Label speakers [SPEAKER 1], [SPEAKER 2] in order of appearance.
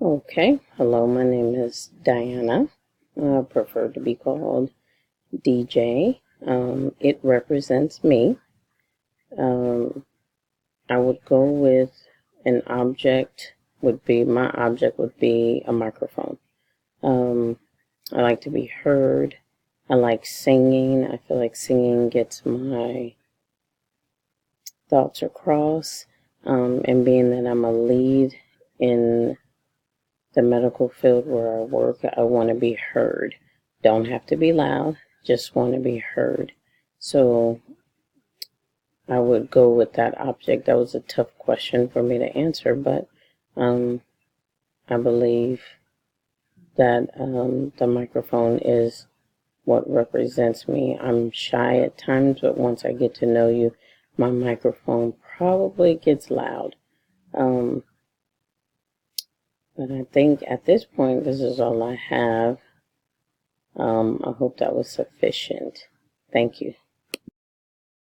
[SPEAKER 1] Okay, hello, my name is Diana. I prefer to be called DJ. It represents me. Um, I would go with my object would be a microphone. I like to be heard. I like singing. I feel like singing gets my thoughts across. And being that I'm a lead in the medical field where I work, I want to be heard. Don't have to be loud, just want to be heard. So I would go with that object. That was a tough question for me to answer, but I believe that the microphone is what represents me. I'm shy at times, but once I get to know you, my microphone probably gets loud. But I think at this point, this is all I have. I hope that was sufficient. Thank you.